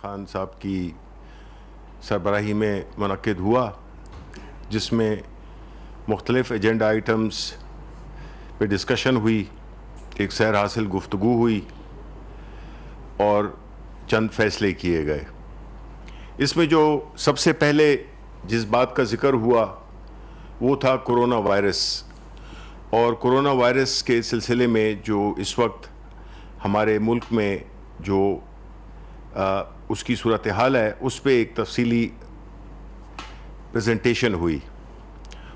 خان صاحب کی سربراہی میں منعقد ہوا، جس میں مختلف ایجنڈا آئٹمز پہ ڈسکشن ہوئی، ایک سیر حاصل گفتگو ہوئی اور چند فیصلے کیے گئے۔ اس میں جو سب سے پہلے جس بات کا ذکر ہوا وہ تھا کرونا وائرس، اور کرونا وائرس کے سلسلے میں جو اس وقت ہمارے ملک میں جو اس کی صورتحال ہے اس پہ ایک تفصیلی پریزنٹیشن ہوئی۔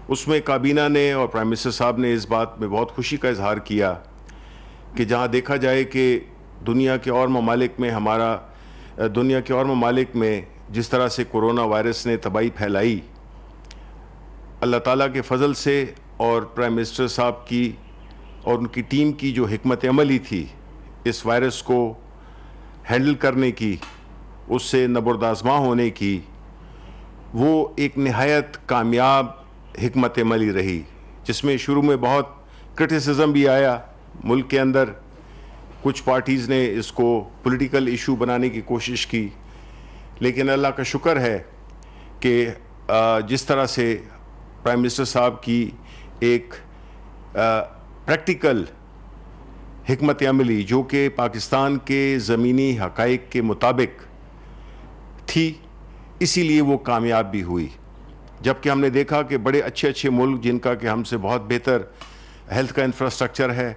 اس میں کابینہ نے اور پرائم منسٹر صاحب نے اس بات میں بہت خوشی کا اظہار کیا کہ جہاں دیکھا جائے کہ دنیا کے اور ممالک میں جس طرح سے کرونا وائرس نے تباہی پھیلائی، اللہ تعالیٰ کے فضل سے اور پرائم منسٹر صاحب کی اور ان کی ٹیم کی جو حکمت عملی تھی اس وائرس کو ہینڈل کرنے کی، اس سے نبردآزماں ہونے کی، وہ ایک نہایت کامیاب حکمت عملی رہی، جس میں شروع میں بہت کرٹیسزم بھی آیا ملک کے اندر۔ کچھ پارٹیز نے اس کو پولیٹیکل ایشو بنانے کی کوشش کی، لیکن اللہ کا شکر ہے کہ جس طرح سے پرائم منسٹر صاحب کی ایک پریکٹیکل حکمت عملی جو کہ پاکستان کے زمینی حقائق کے مطابق تھی، اسی لیے وہ کامیاب بھی ہوئی۔ جبکہ ہم نے دیکھا کہ بڑے اچھے ملک جن کا کہ ہم سے بہت بہتر ہیلتھ کا انفراسٹرکچر ہے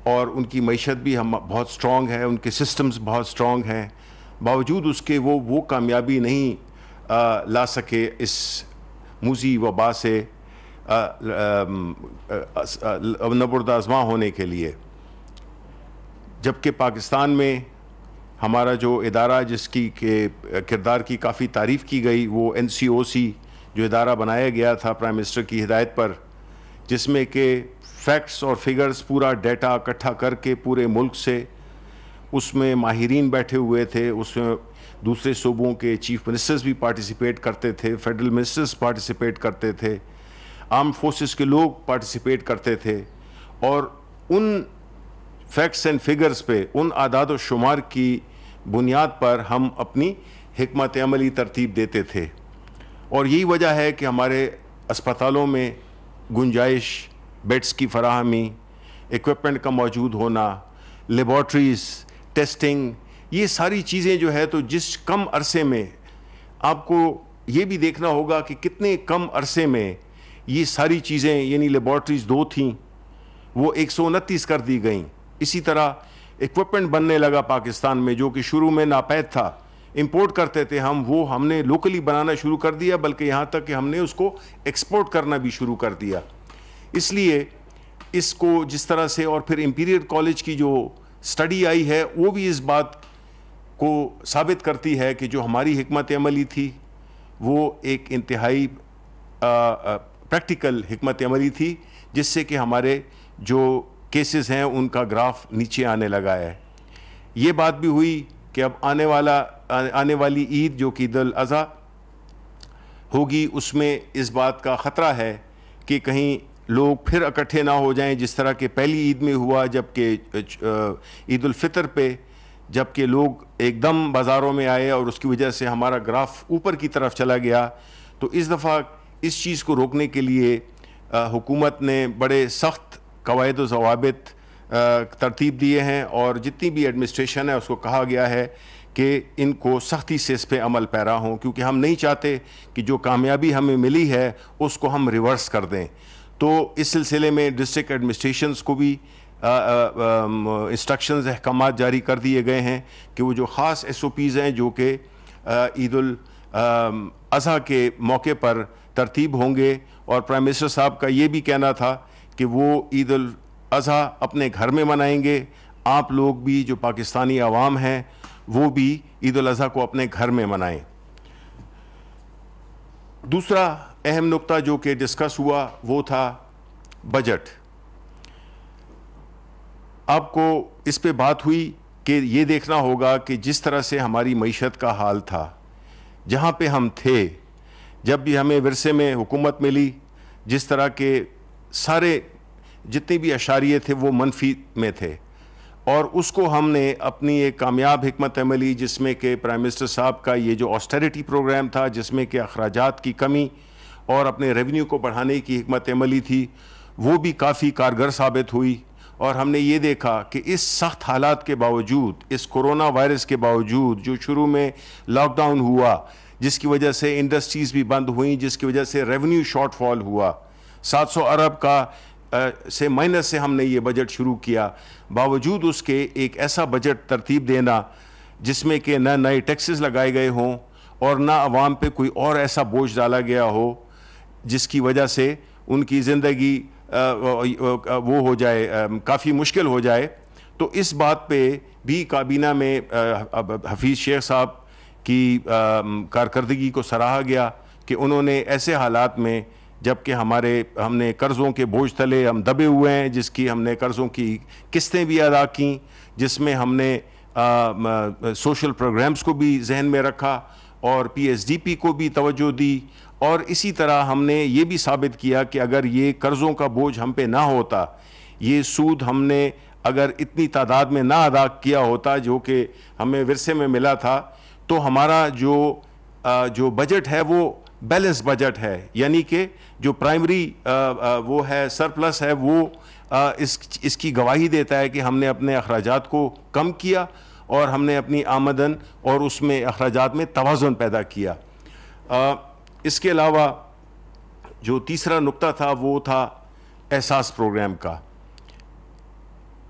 اور ان کی معیشت بھی بہت سٹرونگ ہے، ان کے سسٹمز بہت سٹرونگ ہیں، باوجود اس کے وہ کامیابی نہیں لا سکے اس موذی وبا سے نبردآزماں ہونے کے لیے۔ جبکہ پاکستان میں ہمارا جو ادارہ جس کی کردار کی کافی تعریف کی گئی، وہ NCOC جو ادارہ بنایا گیا تھا پرائم منسٹر کی ہدایت پر، جس میں کہ فیکٹس اور فگرز پورا ڈیٹا اکٹھا کر کے پورے ملک سے، اس میں ماہرین بیٹھے ہوئے تھے، اس میں دوسرے صوبوں کے چیف منسٹرز بھی پارٹیسپیٹ کرتے تھے، فیڈرل منسٹرز پارٹیسپیٹ کرتے تھے، آرم فورسز کے لوگ پارٹیسپیٹ کرتے تھے، اور ان فیکٹس اینڈ فگرز پہ، ان اعداد و شمار کی بنیاد پر ہم اپنی حکمت عملی ترتیب دیتے تھے۔ اور یہی وجہ ہے کہ ہمارے اسپتالوں میں گنجائش، بیڈز کی فراہمی، ایکوپمنٹ کا موجود ہونا، لیبارٹریز، ٹیسٹنگ، یہ ساری چیزیں جو ہے تو جس کم عرصے میں، آپ کو یہ بھی دیکھنا ہوگا کہ کتنے کم عرصے میں یہ ساری چیزیں، یعنی لیبارٹریز 2 تھیں وہ 129 کر دی گئیں۔ اسی طرح ایکوپمنٹ بننے لگا پاکستان میں جو کہ شروع میں ناپید تھا، امپورٹ کرتے تھے ہم نے لوکلی بنانا شروع کر دیا، بلکہ یہاں تک کہ ہم نے اس کو ایکسپورٹ کرنا بھی شروع کر دیا۔ اس لیے اس کو جس طرح سے، اور پھر امپیریل کالج کی جو سٹڈی آئی ہے وہ بھی اس بات کو ثابت کرتی ہے کہ جو ہماری حکمت عملی تھی وہ ایک انتہائی پریکٹیکل حکمت عملی تھی، جس سے کہ ہمارے جو کیسز ہیں ان کا گراف نیچے آنے لگا ہے۔ یہ بات بھی ہوئی کہ اب آنے والی عید جو کہ عید الاضحیٰ ہوگی، اس میں اس بات کا خطرہ ہے کہ کہیں لوگ پھر اکٹھے نہ ہو جائیں، جس طرح کہ پہلی عید میں ہوا، جبکہ عید الفطر پہ جبکہ لوگ ایک دم بازاروں میں آئے اور اس کی وجہ سے ہمارا گراف اوپر کی طرف چلا گیا۔ تو اس دفعہ اس چیز کو روکنے کے لیے حکومت نے بڑے سخت قواعد و ضوابط ترتیب دیے ہیں، اور جتنی بھی ایڈمنسٹریشن ہے اس کو کہا گیا ہے کہ ان کو سختی سے اس پہ عمل پیرا ہوں، کیونکہ ہم نہیں چاہتے کہ جو کامیابی ہمیں ملی ہے اس کو ہم ریورس کر دیں۔ تو اس سلسلے میں ڈسٹرکٹ ایڈمنسٹریشنز کو بھی انسٹرکشنز، احکامات جاری کر دیے گئے ہیں کہ وہ جو خاص SOPs ہیں جو کہ عید الاضحیٰ کے موقع پر ترتیب ہوں گے، اور پرائم منسٹر صاحب کا یہ بھی کہنا تھا کہ وہ عید الاضحیٰ اپنے گھر میں منائیں گے، آپ لوگ بھی جو پاکستانی عوام ہیں وہ بھی عید الاضحیٰ کو اپنے گھر میں منائیں۔ دوسرا اہم نقطہ جو کہ ڈسکس ہوا وہ تھا بجٹ۔ آپ کو اس پہ بات ہوئی کہ یہ دیکھنا ہوگا کہ جس طرح سے ہماری معیشت کا حال تھا، جہاں پہ ہم تھے جب بھی ہمیں ورثے میں حکومت ملی، جس طرح کے سارے جتنے بھی اشاریے تھے وہ منفی میں تھے، اور اس کو ہم نے اپنی ایک کامیاب حکمت عملی جس میں کہ پرائم منسٹر صاحب کا یہ جو آسٹیرٹی پروگرام تھا جس میں کہ اخراجات کی کمی اور اپنے ریونیو کو بڑھانے کی حکمت عملی تھی وہ بھی کافی کارگر ثابت ہوئی. اور ہم نے یہ دیکھا کہ اس سخت حالات کے باوجود, اس کورونا وائرس کے باوجود جو شروع میں لاک ڈاؤن ہوا جس کی وجہ سے انڈسٹریز بھی بند ہوئیں, جس کی وجہ سے ریونیو شارٹ فال ہوا, 700 ارب کا سے مائنس سے ہم نے یہ بجٹ شروع کیا, باوجود اس کے ایک ایسا بجٹ ترتیب دینا جس میں کہ نہ نئے ٹیکسز لگائے گئے ہوں اور نہ عوام پہ کوئی اور ایسا بوجھ ڈالا گیا ہو جس کی وجہ سے ان کی زندگی وہ ہو جائے, کافی مشکل ہو جائے. تو اس بات پہ بھی کابینہ میں حفیظ شیخ صاحب کی کارکردگی کو سراہا گیا کہ انہوں نے ایسے حالات میں جبکہ ہم نے قرضوں کے بوجھ تلے ہم دبے ہوئے ہیں, جس کی ہم نے قرضوں کی قسطیں بھی ادا کیں, جس میں ہم نے سوشل پروگرامز کو بھی ذہن میں رکھا اور پی ایس ڈی پی کو بھی توجہ دی, اور اسی طرح ہم نے یہ بھی ثابت کیا کہ اگر یہ قرضوں کا بوجھ ہم پہ نہ ہوتا, یہ سود ہم نے اگر اتنی تعداد میں نہ ادا کیا ہوتا جو کہ ہمیں ورثے میں ملا تھا, تو ہمارا جو بجٹ ہے وہ بیلنس بجٹ ہے, یعنی کہ جو پرائمری وہ ہے سرپلس ہے وہ اس کی گواہی دیتا ہے کہ ہم نے اپنے اخراجات کو کم کیا اور ہم نے اپنی آمدن اور اس میں اخراجات میں توازن پیدا کیا. اس کے علاوہ جو تیسرا نقطہ تھا وہ تھا احساس پروگرام کا.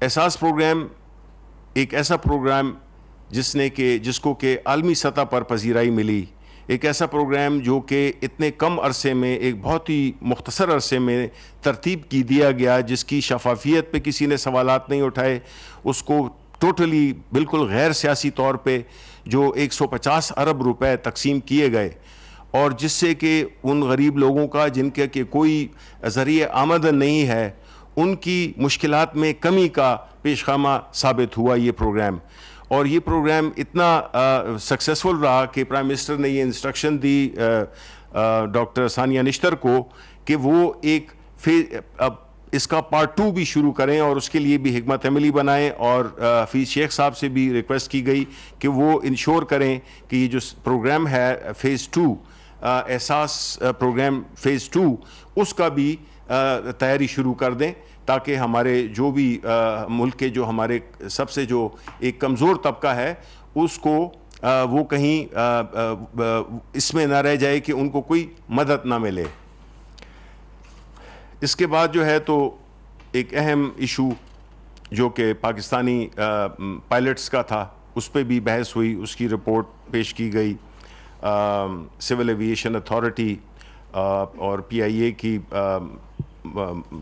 احساس پروگرام ایک ایسا پروگرام جس کو کہ عالمی سطح پر پذیرائی ملی, ایک ایسا پروگرام جو کہ اتنے کم عرصے میں, ایک بہت ہی مختصر عرصے میں ترتیب کی دیا گیا, جس کی شفافیت پہ کسی نے سوالات نہیں اٹھائے, اس کو ٹوٹلی بالکل غیر سیاسی طور پہ جو 150 ارب روپے تقسیم کیے گئے, اور جس سے کہ ان غریب لوگوں کا جن کے کہ کوئی ذریعہ آمدن نہیں ہے ان کی مشکلات میں کمی کا پیش خیمہ ثابت ہوا یہ پروگرام. اور یہ پروگرام اتنا سکسیسفل رہا کہ پرائم منسٹر نے یہ انسٹرکشن دی ڈاکٹر ثانیہ نشتر کو کہ وہ ایک اس کا پارٹ 2 بھی شروع کریں اور اس کے لیے بھی حکمت عملی بنائیں, اور حفیظ شیخ صاحب سے بھی ریکویسٹ کی گئی کہ وہ انشور کریں کہ یہ جو پروگرام ہے فیز 2, احساس پروگرام فیز 2, اس کا بھی تیاری شروع کر دیں تاکہ ہمارے جو بھی ملک کے جو ہمارے سب سے جو ایک کمزور طبقہ ہے اس کو وہ کہیں اس میں نہ رہ جائے کہ ان کو کوئی مدد نہ ملے. اس کے بعد جو ہے تو ایک اہم ایشو جو کہ پاکستانی پائلٹس کا تھا, اس پہ بھی بحث ہوئی, اس کی رپورٹ پیش کی گئی. سول ایویشن اتھارٹی اور پی آئی اے کی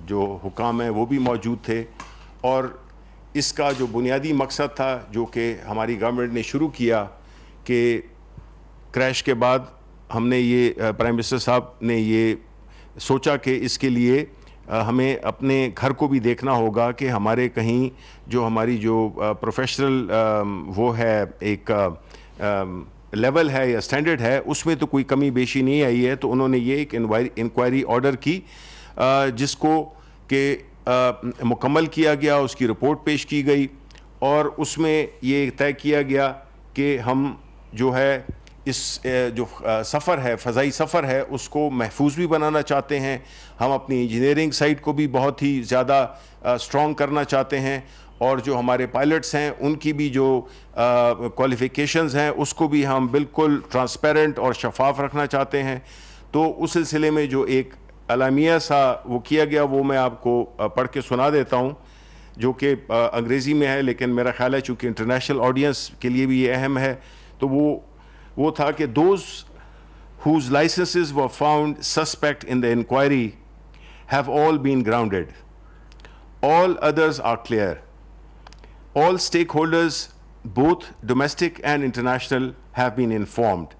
جو حکام ہیں وہ بھی موجود تھے, اور اس کا جو بنیادی مقصد تھا جو کہ ہماری گورنمنٹ نے شروع کیا کہ کریش کے بعد ہم نے یہ پرائم منسٹر صاحب نے یہ سوچا کہ اس کے لیے ہمیں اپنے گھر کو بھی دیکھنا ہوگا کہ ہمارے کہیں جو ہماری جو پروفیشنل وہ ہے ایک لیول ہے یا سٹینڈرڈ ہے اس میں تو کوئی کمی بیشی نہیں آئی ہے. تو انہوں نے یہ ایک انکوائری آرڈر کی جس کو کہ مکمل کیا گیا, اس کی رپورٹ پیش کی گئی, اور اس میں یہ طے کیا گیا کہ ہم جو ہے اس جو سفر ہے, فضائی سفر ہے, اس کو محفوظ بھی بنانا چاہتے ہیں. ہم اپنی انجینئرنگ سائٹ کو بھی بہت ہی زیادہ اسٹرانگ کرنا چاہتے ہیں, اور جو ہمارے پائلٹس ہیں ان کی بھی جو کوالیفیکیشنز ہیں اس کو بھی ہم بالکل ٹرانسپیرنٹ اور شفاف رکھنا چاہتے ہیں. تو اس سلسلے میں جو ایک اعلامیہ سا وہ کیا گیا وہ میں آپ کو پڑھ کے سنا دیتا ہوں, جو کہ انگریزی میں ہے, لیکن میرا خیال ہے چونکہ انٹرنیشنل آڈینس کے لیے بھی یہ اہم ہے. تو وہ تھا کہ those whose licenses were found suspect in the inquiry have all been grounded. All others are clear. All stakeholders, both domestic and international, have been informed.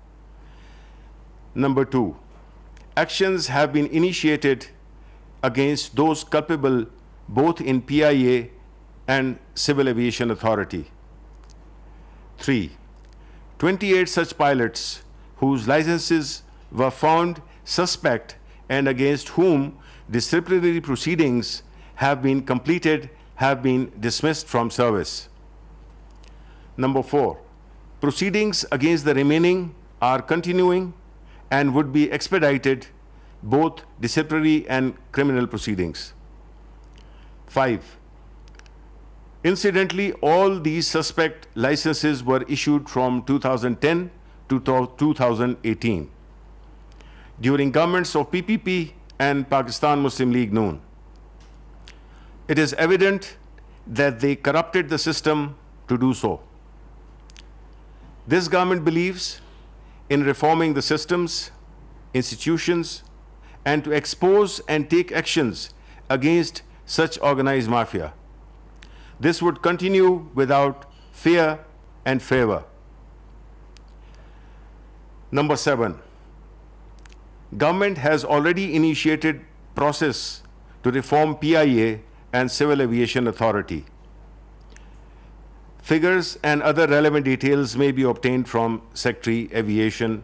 Number 2, actions have been initiated against those culpable both in PIA and Civil Aviation Authority. 3, 28 such pilots whose licenses were found suspect and against whom disciplinary proceedings have been completed have been dismissed from service. Number 4, proceedings against the remaining are continuing and would be expedited, both disciplinary and criminal proceedings. 5, incidentally, all these suspect licenses were issued from 2010 to 2018 during governments of PPP and Pakistan Muslim League Noon. It is evident that they corrupted the system to do so. This government believes in reforming the systems, institutions, and to expose and take actions against such organized mafia. This would continue without fear and favor. Number 7, government has already initiated process to reform PIA and Civil Aviation Authority. Figures and other relevant details may be obtained from Secretary Aviation.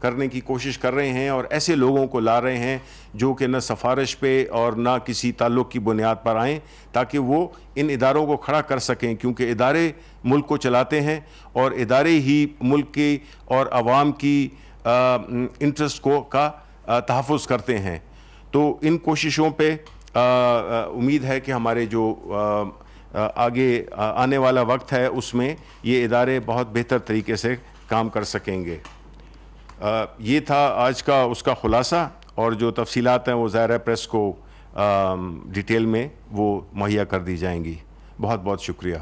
کرنے کی کوشش کر رہے ہیں اور ایسے لوگوں کو لا رہے ہیں جو کہ نہ سفارش پہ اور نہ کسی تعلق کی بنیاد پر آئیں، تاکہ وہ ان اداروں کو کھڑا کر سکیں، کیونکہ ادارے ملک کو چلاتے ہیں اور ادارے ہی ملک کی اور عوام کی انٹرسٹ کا تحفظ کرتے ہیں۔ تو ان کوششوں پہ امید ہے کہ ہمارے جو آگے آنے والا وقت ہے اس میں یہ ادارے بہت بہتر طریقے سے کام کر سکیں گے۔ یہ تھا آج کا اس کا خلاصہ، اور جو تفصیلات ہیں وہ ظاہر ہے پریس کو ڈیٹیل میں وہ مہیا کر دی جائیں گی۔ بہت بہت شکریہ۔